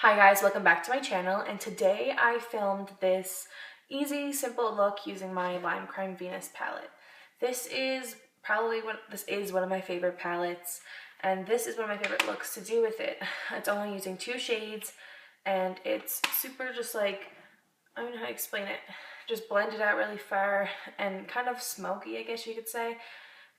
Hi guys, welcome back to my channel, and today I filmed this easy, simple look using my Limecrime Venus palette. This is one of my favorite palettes, and this is one of my favorite looks to do with it. It's only using 2 shades, and it's super just like, I don't know how to explain it, just blended out really far and kind of smoky, I guess you could say.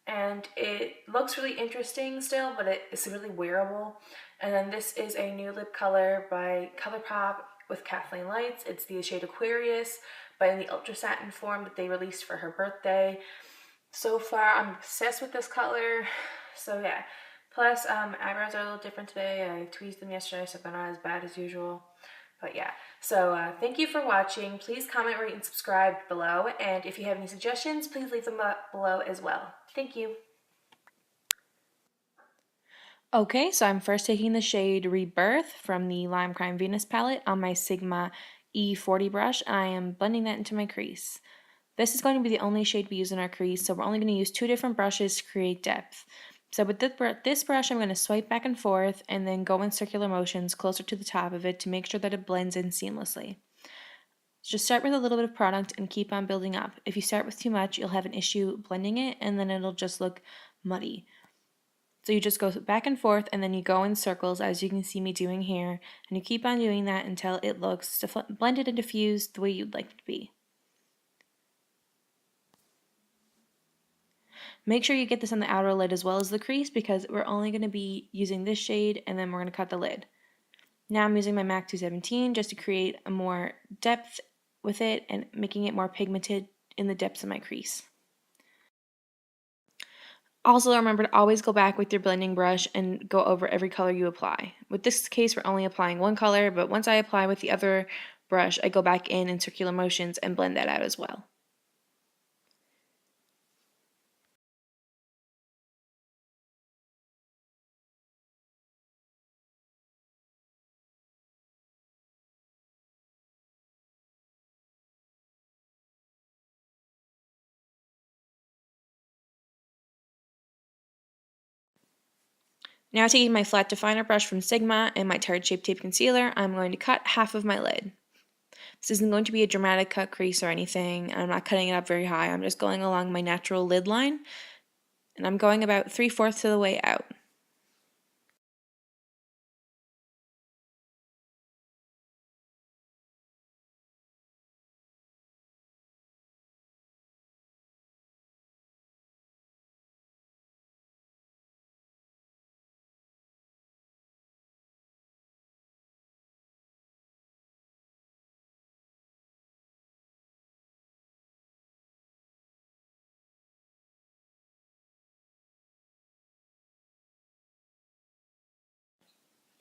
And it looks really interesting still, but it's really wearable. And then this is a new lip color by Colourpop with Kathleenlight. It's the shade Aquarius, but in the ultra satin form that they released for her birthday. So far, I'm obsessed with this color. So yeah. Plus, eyebrows are a little different today. I tweezed them yesterday, so they're not as bad as usual. But yeah, so thank you for watching. Please comment, rate, and subscribe below. And if you have any suggestions, please leave them below as well. Thank you. Okay, so I'm first taking the shade Rebirth from the Limecrime Venus palette on my Sigma E40 brush. I am blending that into my crease. This is going to be the only shade we use in our crease, so we're only going to use 2 different brushes to create depth. So with this brush, I'm going to swipe back and forth and then go in circular motions closer to the top of it to make sure that it blends in seamlessly. Just start with a little bit of product and keep on building up. If you start with too much, you'll have an issue blending it and then it'll just look muddy. So you just go back and forth and then you go in circles, as you can see me doing here, and you keep on doing that until it looks blended and diffused the way you'd like it to be. Make sure you get this on the outer lid as well as the crease, because we're only going to be using this shade and then we're going to cut the lid. Now I'm using my MAC 217 just to create a more depth with it and making it more pigmented in the depths of my crease. Also, remember to always go back with your blending brush and go over every color you apply. With this case, we're only applying one color, but once I apply with the other brush, I go back in circular motions and blend that out as well. Now, taking my flat definer brush from Sigma and my Tarte Shape Tape Concealer, I'm going to cut half of my lid. This isn't going to be a dramatic cut crease or anything. I'm not cutting it up very high. I'm just going along my natural lid line, and I'm going about 3/4 of the way out.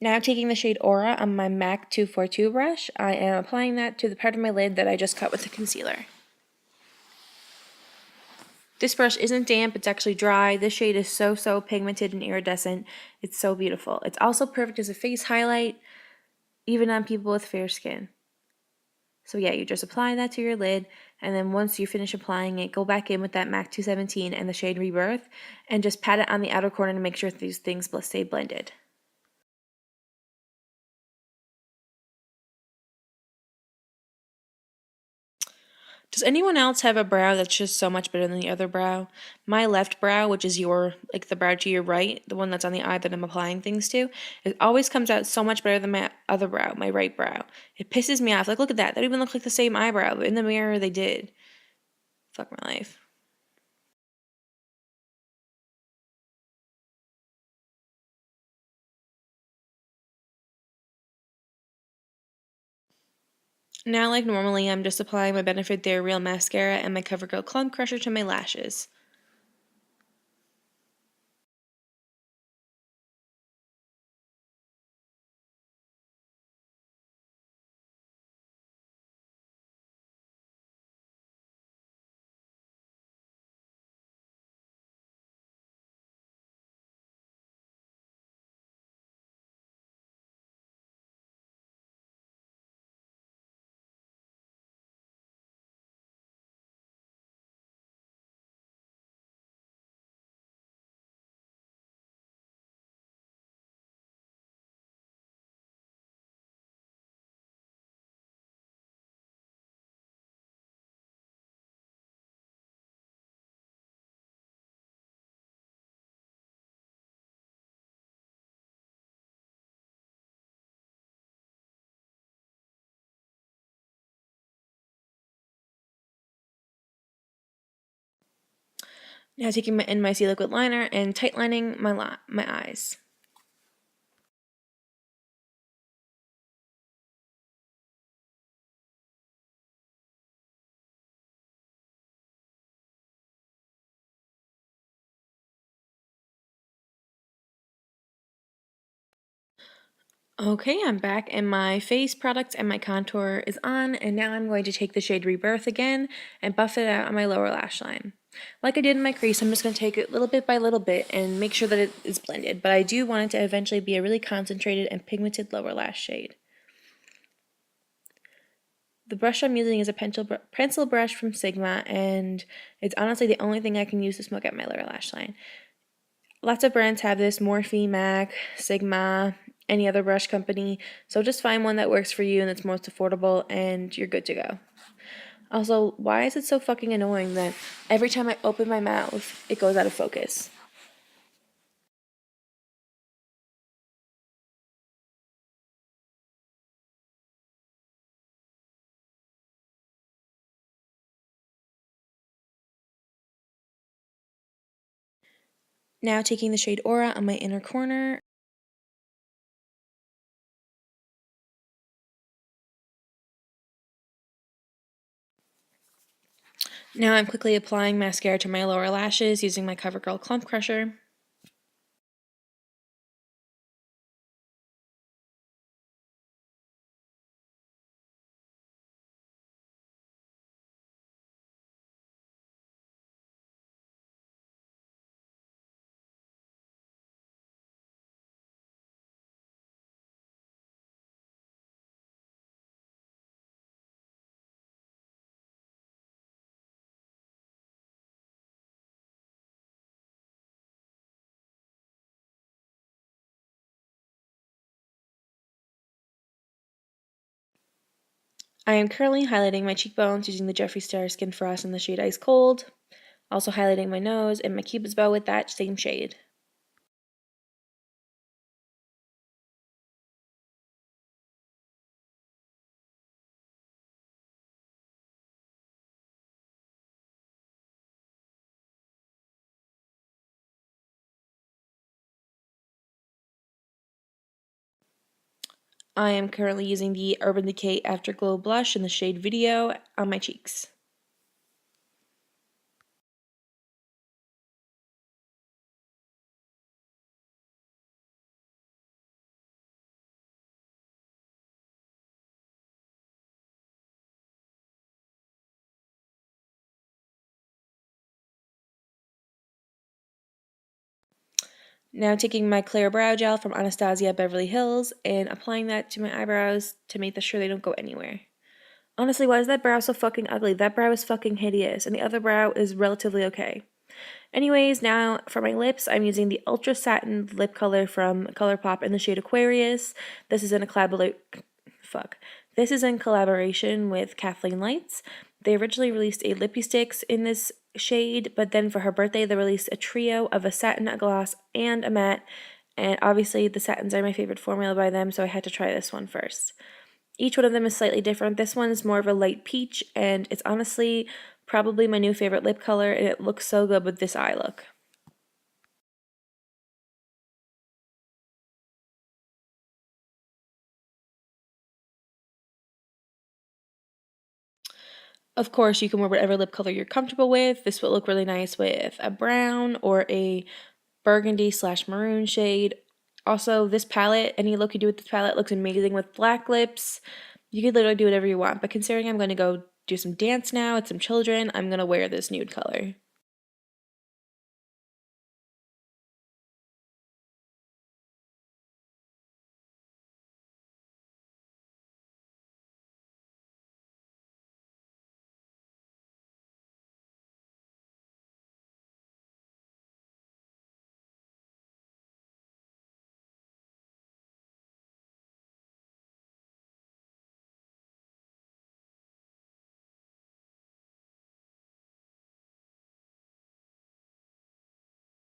Now, taking the shade Aura on my MAC 242 brush, I am applying that to the part of my lid that I just cut with the concealer. This brush isn't damp, it's actually dry. This shade is so pigmented and iridescent. It's so beautiful. It's also perfect as a face highlight, even on people with fair skin. So yeah, you just apply that to your lid, and then once you finish applying it, go back in with that MAC 217 and the shade Rebirth, and just pat it on the outer corner to make sure these things stay blended. Does anyone else have a brow that's just so much better than the other brow? My left brow, which is the brow to your right, the one that's on the eye that I'm applying things to, it always comes out so much better than my other brow, my right brow. It pisses me off. Like, look at that. They don't even look like the same eyebrow, but in the mirror they did. Fuck my life. Now, like normally, I'm just applying my Benefit They're Real mascara and my CoverGirl Clump Crusher to my lashes. Now taking my NYC liquid liner and tightlining my eyes. Okay, I'm back and my face product and my contour is on, and now I'm going to take the shade Rebirth again and buff it out on my lower lash line. Like I did in my crease, I'm just going to take it little bit by little bit and make sure that it is blended, but I do want it to eventually be a really concentrated and pigmented lower lash shade. The brush I'm using is a pencil brush from Sigma, and it's honestly the only thing I can use to smoke out my lower lash line. Lots of brands have this, Morphe, MAC, Sigma, any other brush company, so just find one that works for you and that's most affordable and you're good to go. Also, why is it so fucking annoying that every time I open my mouth, it goes out of focus? Now taking the shade Aura on my inner corner. Now I'm quickly applying mascara to my lower lashes using my CoverGirl Clump Crusher. I am currently highlighting my cheekbones using the Jeffree Star Skin Frost in the shade Ice Cold. Also highlighting my nose and my cupid's bow with that same shade. I am currently using the Urban Decay Afterglow blush in the shade Video on my cheeks. Now taking my clear brow gel from Anastasia Beverly Hills and applying that to my eyebrows to make sure they don't go anywhere. Honestly, why is that brow so fucking ugly? That brow is fucking hideous, and the other brow is relatively okay. Anyways, now for my lips, I'm using the Ultra Satin lip color from ColourPop in the shade Aquarius. This is in a This is in collaboration with KathleenLight. They originally released a lippy sticks in this shade, but then for her birthday they released a trio of a satin, a gloss, and a matte. And obviously the satins are my favorite formula by them, so I had to try this one first. Each one of them is slightly different. This one is more of a light peach, and it's honestly probably my new favorite lip color, and it looks so good with this eye look. Of course, you can wear whatever lip color you're comfortable with. This will look really nice with a brown or a burgundy/maroon shade. Also, this palette, any look you do with this palette looks amazing with black lips. You could literally do whatever you want, but considering I'm going to go do some dance now with some children, I'm going to wear this nude color.